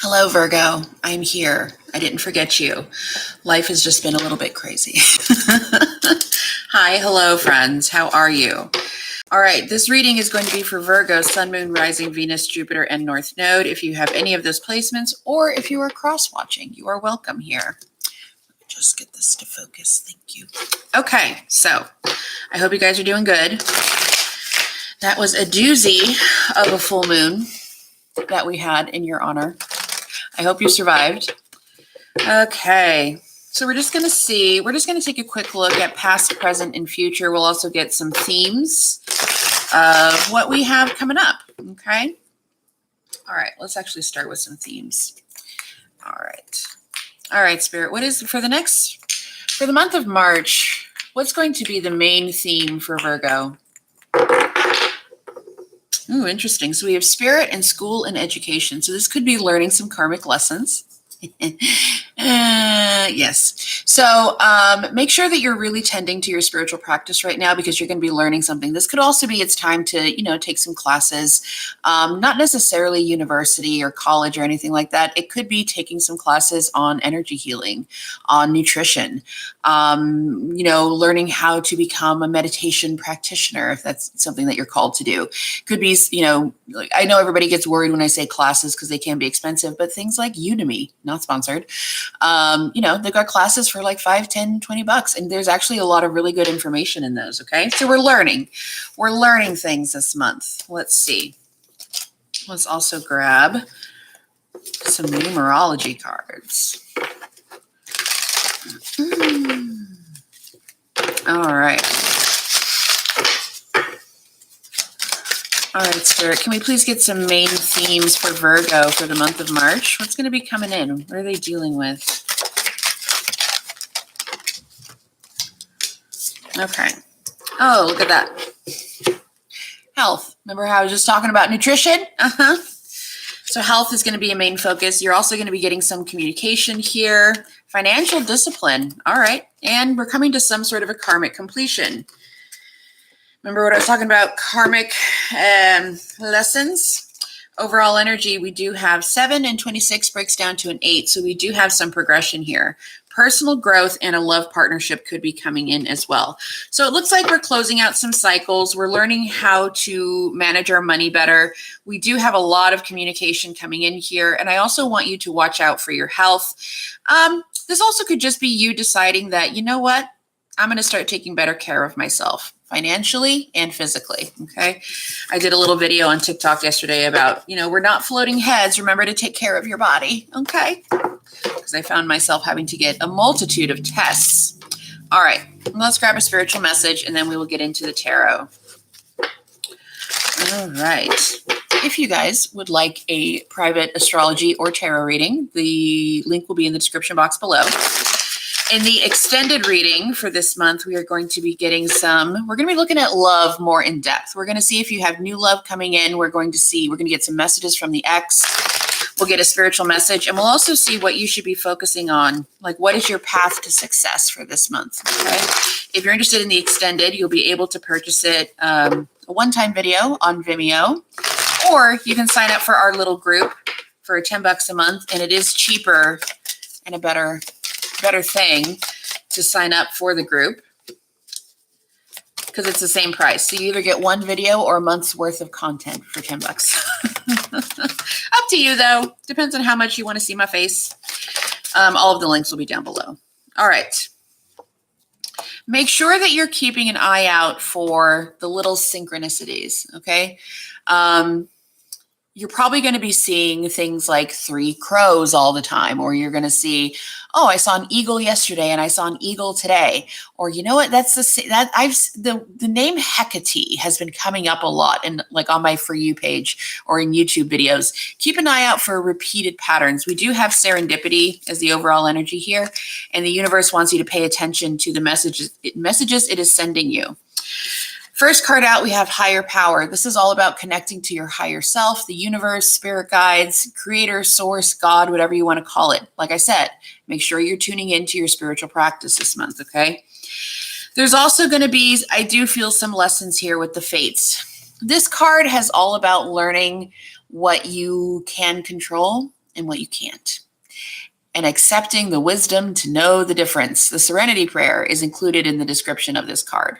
Hello, Virgo. I'm here. I didn't forget you. Life has just been a little bit crazy. Hi, hello, friends. How are you? All right, this reading is going to be for Virgo, Sun, Moon, Rising, Venus, Jupiter, and North Node. If you have any of those placements, or if you are cross-watching, you are welcome here. Just get this to focus. Thank you. Okay, so I hope you guys are doing good. That was a doozy of a full moon that we had in your honor. I hope you survived. Okay, so we're just going to take a quick look at past, present, and future. We'll also get some themes of what we have coming up, okay? All right, let's actually start with some themes. All right, Spirit, what is, for the month of March, what's going to be the main theme for Virgo? Ooh, interesting. So we have spirit and school and education. So this could be learning some karmic lessons. Yes. So make sure that you're really tending to your spiritual practice right now because you're going to be learning something. This could also be it's time to, take some classes, not necessarily university or college or anything like that. It could be taking some classes on energy healing, on nutrition, learning how to become a meditation practitioner if that's something that you're called to do. Could be, I know everybody gets worried when I say classes because they can be expensive, but things like Udemy, not sponsored, they've got classes for like $5, $10, $20, and there's actually a lot of really good information in those, okay? So we're learning things this month. Let's see. Let's also grab some numerology cards. All right. All right, Spirit, can we please get some main themes for Virgo for the month of March? What's going to be coming in? What are they dealing with? Okay. Oh, look at that. Health. Remember how I was just talking about nutrition? So health is going to be a main focus. You're also going to be getting some communication here. Financial discipline. All right. And we're coming to some sort of a karmic completion. Remember what I was talking about, karmic lessons? Overall energy, we do have 7 and 26 breaks down to an 8. So we do have some progression here. Personal growth and a love partnership could be coming in as well. So it looks like we're closing out some cycles. We're learning how to manage our money better. We do have a lot of communication coming in here. And I also want you to watch out for your health. This also could just be you deciding that, you know what? I'm going to start taking better care of myself financially and physically, okay? I did a little video on TikTok yesterday about, we're not floating heads. Remember to take care of your body, okay? Because I found myself having to get a multitude of tests. All right, let's grab a spiritual message and then we will get into the tarot. All right. If you guys would like a private astrology or tarot reading, the link will be in the description box below. In the extended reading for this month, we are going to be getting we're going to be looking at love more in depth. We're going to see if you have new love coming in. We're going to get some messages from the ex. We'll get a spiritual message, and we'll also see what you should be focusing on. Like, what is your path to success for this month? Okay. If you're interested in the extended, you'll be able to purchase it, a one-time video on Vimeo, or you can sign up for our little group for $10 a month, and it is cheaper and a better thing to sign up for the group because it's the same price. So you either get one video or a month's worth of content for $10. Up to you though. Depends on how much you want to see my face. All of the links will be down below. All right. Make sure that you're keeping an eye out for the little synchronicities. Okay. You're probably going to be seeing things like 3 crows all the time, or you're going to see, oh, I saw an eagle yesterday and I saw an eagle today. Or you know what? That's the name Hecate has been coming up a lot in like on my For You page or in YouTube videos. Keep an eye out for repeated patterns. We do have serendipity as the overall energy here, and the universe wants you to pay attention to the messages it is sending you. First card out, we have higher power. This is all about connecting to your higher self, the universe, spirit guides, creator, source, God, whatever you want to call it. Like I said, make sure you're tuning into your spiritual practice this month, okay? There's also going to be, I do feel some lessons here with the fates. This card has all about learning what you can control and what you can't. And accepting the wisdom to know the difference. The serenity prayer is included in the description of this card.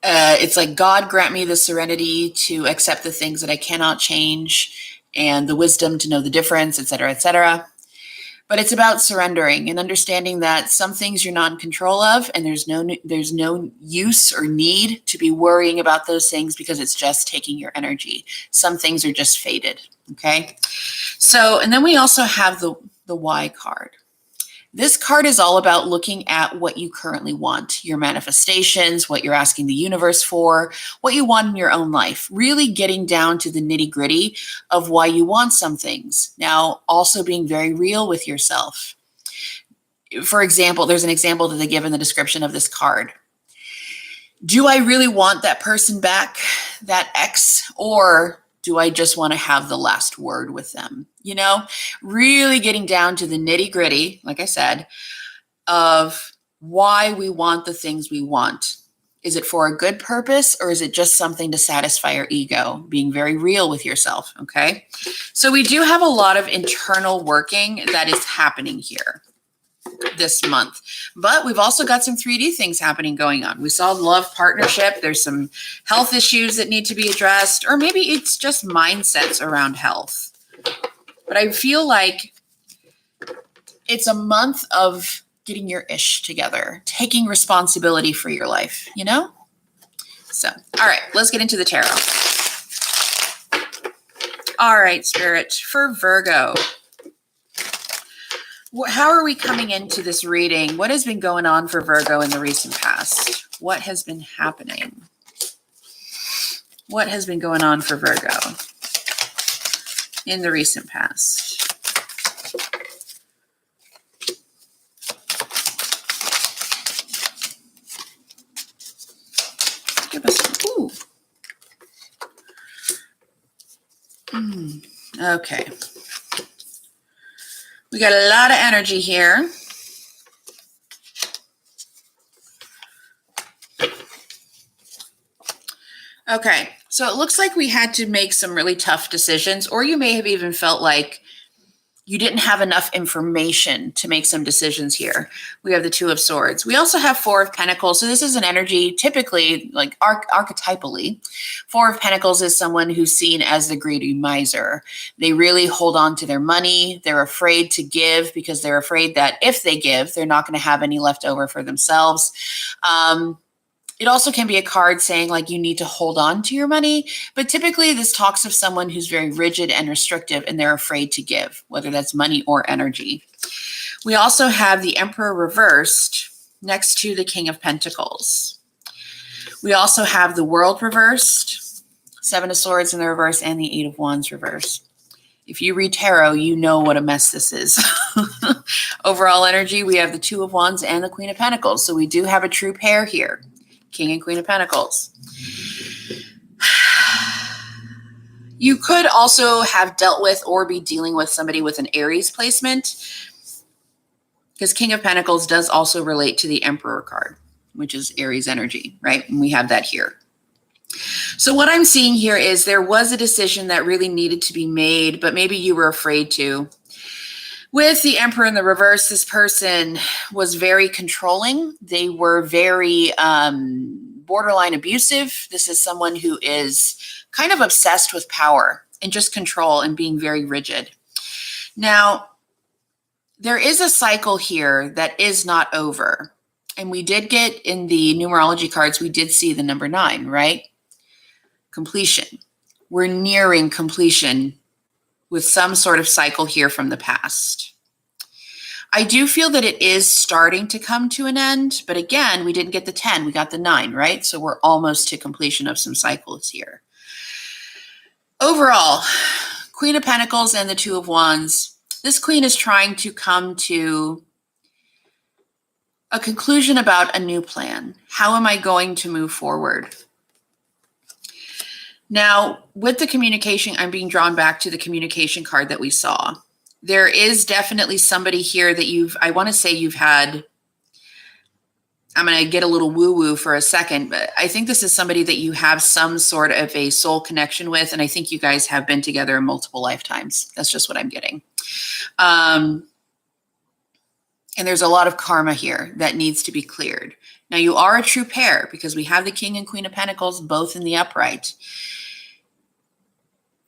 It's like, God, grant me the serenity to accept the things that I cannot change and the wisdom to know the difference, etc., etc. But it's about surrendering and understanding that some things you're not in control of, and there's no use or need to be worrying about those things because it's just taking your energy. Some things are just fated, okay? So, and then we also have the why card. This card is all about looking at what you currently want, your manifestations, what you're asking the universe for, what you want in your own life, really getting down to the nitty-gritty of why you want some things. Now, also being very real with yourself. For example, there's an example that they give in the description of this card. Do I really want that person back, that ex, or do I just want to have the last word with them? You know, really getting down to the nitty gritty, like I said, of why we want the things we want. Is it for a good purpose, or is it just something to satisfy our ego? Being very real with yourself, okay? So we do have a lot of internal working that is happening here this month, but we've also got some 3D things happening going on. We saw love, partnership. There's some health issues that need to be addressed, or maybe it's just mindsets around health. But I feel like it's a month of getting your ish together, taking responsibility for your life, you know? So, all right, let's get into the tarot. All right, Spirit, for Virgo. How are we coming into this reading? What has been going on for Virgo in the recent past? What has been happening? What has been going on for Virgo in the recent past? Give us, ooh. Okay. We got a lot of energy here. Okay, so it looks like we had to make some really tough decisions, or you may have even felt like you didn't have enough information to make some decisions here. We have the Two of Swords. We also have Four of Pentacles. So this is an energy typically, like archetypally. Four of Pentacles is someone who's seen as the greedy miser. They really hold on to their money. They're afraid to give because they're afraid that if they give, they're not going to have any left over for themselves. It also can be a card saying like you need to hold on to your money, but typically this talks of someone who's very rigid and restrictive and they're afraid to give, whether that's money or energy. We also have the Emperor reversed next to the King of Pentacles. We also have the World reversed, Seven of Swords in the reverse, and the Eight of Wands reversed. If you read tarot, you know what a mess this is. Overall energy, we have the Two of Wands and the Queen of Pentacles. So we do have a true pair here. King and Queen of Pentacles. You could also have dealt with or be dealing with somebody with an Aries placement, because King of Pentacles does also relate to the Emperor card, which is Aries energy, right? And we have that here. So what I'm seeing here is there was a decision that really needed to be made, but maybe you were afraid to. With the Emperor in the reverse, this person was very controlling. They were very borderline abusive. This is someone who is kind of obsessed with power and just control and being very rigid. Now, there is a cycle here that is not over. And we did get in the numerology cards, we did see the number 9, right? Completion. We're nearing completion with some sort of cycle here from the past. I do feel that it is starting to come to an end, but again, we didn't get the 10, we got the 9, right? So we're almost to completion of some cycles here. Overall, Queen of Pentacles and the Two of Wands, this queen is trying to come to a conclusion about a new plan. How am I going to move forward? Now, with the communication, I'm being drawn back to the communication card that we saw. There is definitely somebody here that I want to say you've had I'm going to get a little woo-woo for a second, but I think this is somebody that you have some sort of a soul connection with, and I think you guys have been together in multiple lifetimes. That's just what I'm getting. And there's a lot of karma here that needs to be cleared. Now, you are a true pair because we have the King and Queen of Pentacles both in the upright.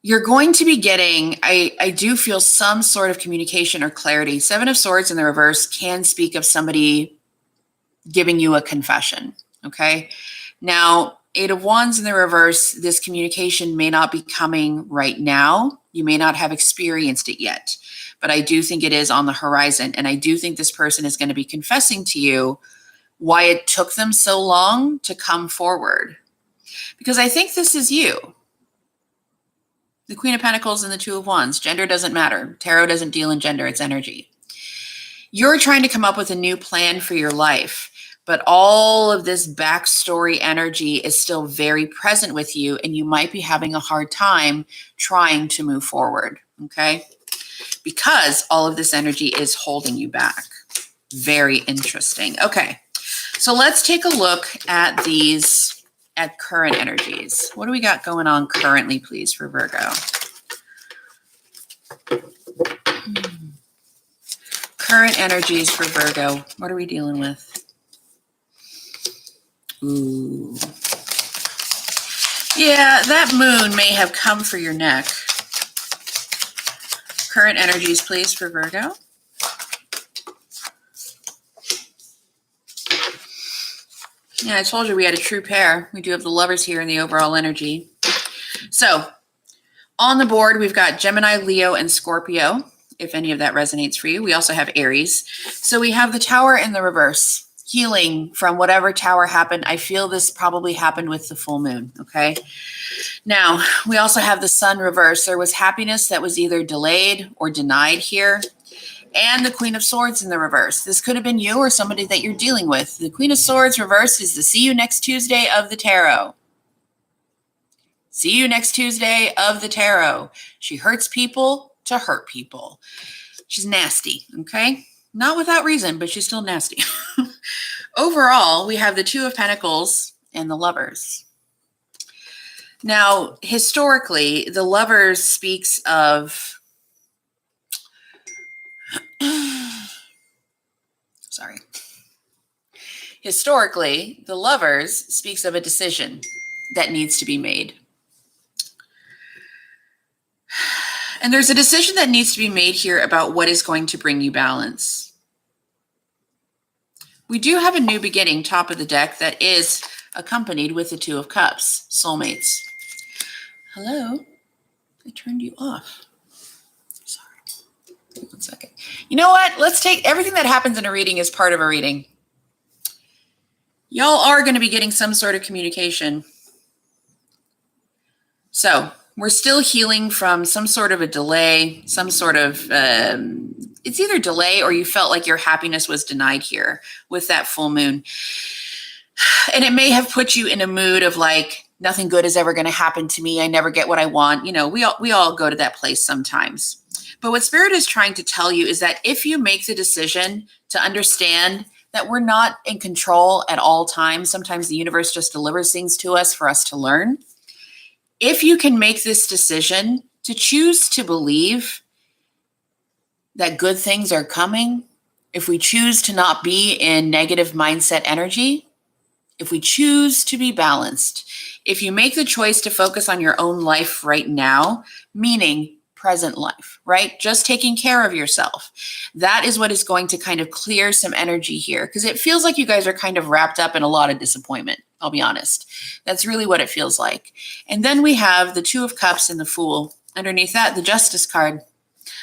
You're going to be getting, I do feel some sort of communication or clarity. Seven of Swords in the reverse can speak of somebody giving you a confession, okay? Now, Eight of Wands in the reverse, this communication may not be coming right now. You may not have experienced it yet, but I do think it is on the horizon. And I do think this person is going to be confessing to you why it took them so long to come forward. Because I think this is you. The Queen of Pentacles and the Two of Wands. Gender doesn't matter. Tarot doesn't deal in gender, it's energy. You're trying to come up with a new plan for your life, but all of this backstory energy is still very present with you, and you might be having a hard time trying to move forward, okay? Because all of this energy is holding you back. Very interesting. Okay, so let's take a look at these, at current energies. What do we got going on currently, please, for Virgo? Current energies for Virgo. What are we dealing with? Ooh. Yeah, that moon may have come for your neck. Current energies, please, for Virgo. Yeah, I told you we had a true pair. We do have the Lovers here in the overall energy. So, on the board, we've got Gemini, Leo, and Scorpio, if any of that resonates for you. We also have Aries. So we have the Tower in the reverse. Healing from whatever tower happened. I feel this probably happened with the full moon, okay? Now, we also have the Sun reverse. There was happiness that was either delayed or denied here. And the Queen of Swords in the reverse. This could have been you or somebody that you're dealing with. The Queen of Swords reverse is the see you next Tuesday of the tarot. See you next Tuesday of the tarot. She hurts people to hurt people. She's nasty, okay? Not without reason, but she's still nasty. Overall, we have the Two of Pentacles and the Lovers. Now, historically, the Lovers speaks of... Sorry. Historically, the Lovers speaks of a decision that needs to be made. And there's a decision that needs to be made here about what is going to bring you balance. We do have a new beginning, top of the deck, that is accompanied with the Two of Cups, soulmates. Hello? I turned you off. Sorry. 1 second. You know what? Let's take everything that happens in a reading as part of a reading. Y'all are going to be getting some sort of communication. So, we're still healing from some sort of a delay, some sort of, it's either delay or you felt like your happiness was denied here with that full moon. And it may have put you in a mood of like, nothing good is ever going to happen to me. I never get what I want. You know, we all go to that place sometimes. But what Spirit is trying to tell you is that if you make the decision to understand that we're not in control at all times, sometimes the universe just delivers things to us for us to learn. If you can make this decision to choose to believe that good things are coming, if we choose to not be in negative mindset energy, if we choose to be balanced, if you make the choice to focus on your own life right now, meaning present life, right? Just taking care of yourself. That is what is going to kind of clear some energy here because it feels like you guys are kind of wrapped up in a lot of disappointment. I'll be honest. That's really what it feels like. And then we have the Two of Cups and the Fool. Underneath that, the Justice card.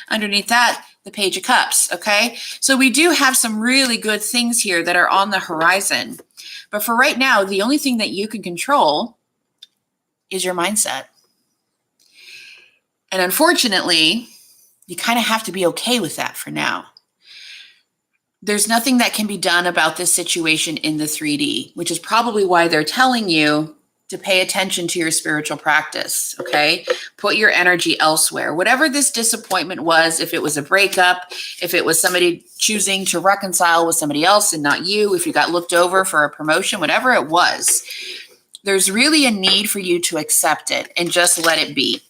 Underneath that, the Page of Cups, okay? So we do have some really good things here that are on the horizon. But for right now, the only thing that you can control is your mindset. And unfortunately, you kind of have to be okay with that for now. There's nothing that can be done about this situation in the 3D, which is probably why they're telling you to pay attention to your spiritual practice, okay? Put your energy elsewhere. Whatever this disappointment was, if it was a breakup, if it was somebody choosing to reconcile with somebody else and not you, if you got looked over for a promotion, whatever it was, there's really a need for you to accept it and just let it be.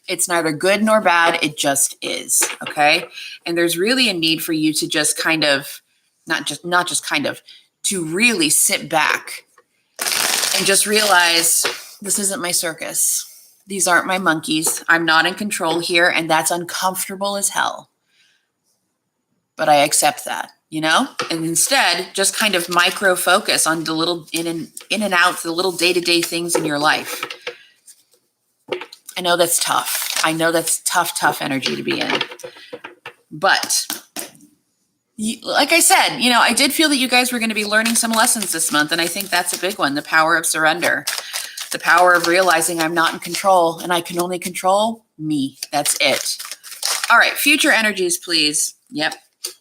It's neither good nor bad. It just is, okay? And there's really a need for you to just kind of, to really sit back and just realize this isn't my circus. These aren't my monkeys. I'm not in control here, and that's uncomfortable as hell. But I accept that, you know? And instead, just kind of micro focus on the little in and out, the little day-to-day things in your life. I know that's tough. I know that's tough energy to be in. But like I said, you know, I did feel that you guys were going to be learning some lessons this month, and I think that's a big one, the power of surrender, the power of realizing I'm not in control, and I can only control me. That's it. All right, future energies, please. Yep.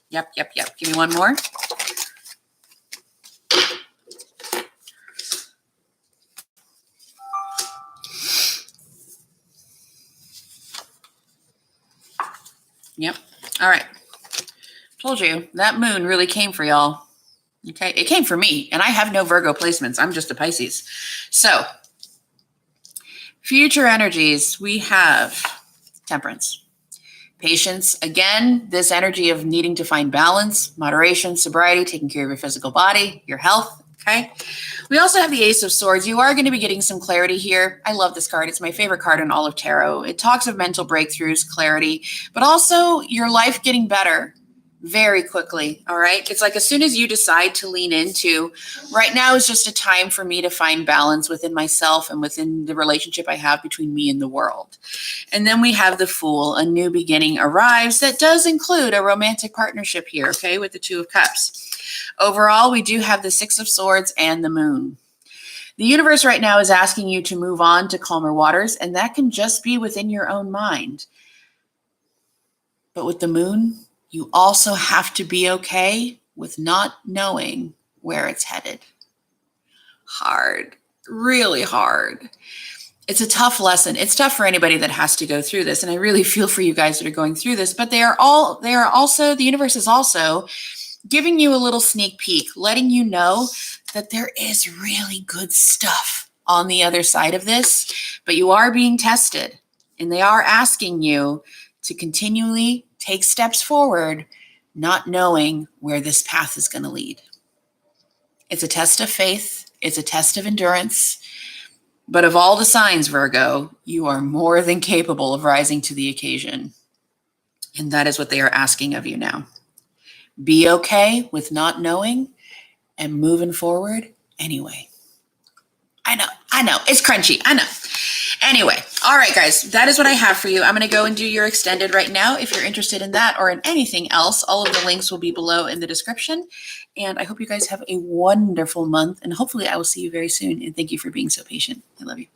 Give me one more. Yep. All right. Told you, that moon really came for y'all. Okay, it came for me, and I have no Virgo placements. I'm just a Pisces. So, future energies, we have Temperance. Patience, again, this energy of needing to find balance, moderation, sobriety, taking care of your physical body, your health, okay? We also have the Ace of Swords. You are going to be getting some clarity here. I love this card. It's my favorite card in all of tarot. It talks of mental breakthroughs, clarity, but also your life getting better very quickly, all right? It's like as soon as you decide to lean into, right now is just a time for me to find balance within myself and within the relationship I have between me and the world. And then we have the Fool, a new beginning arrives that does include a romantic partnership here, okay, with the Two of Cups. Overall, we do have the Six of Swords and the Moon. The universe right now is asking you to move on to calmer waters, and that can just be within your own mind. But with the Moon, you also have to be okay with not knowing where it's headed. Hard, really hard. It's a tough lesson. It's tough for anybody that has to go through this. And I really feel for you guys that are going through this, but the universe is also giving you a little sneak peek, letting you know that there is really good stuff on the other side of this, but you are being tested, and they are asking you to continually take steps forward, not knowing where this path is going to lead. It's a test of faith. It's a test of endurance. But of all the signs, Virgo, you are more than capable of rising to the occasion. And that is what they are asking of you now. Be okay with not knowing and moving forward anyway. I know. It's crunchy. I know. Anyway, all right, guys, that is what I have for you. I'm going to go and do your extended right now. If you're interested in that or in anything else, all of the links will be below in the description. And I hope you guys have a wonderful month. And hopefully I will see you very soon. And thank you for being so patient. I love you.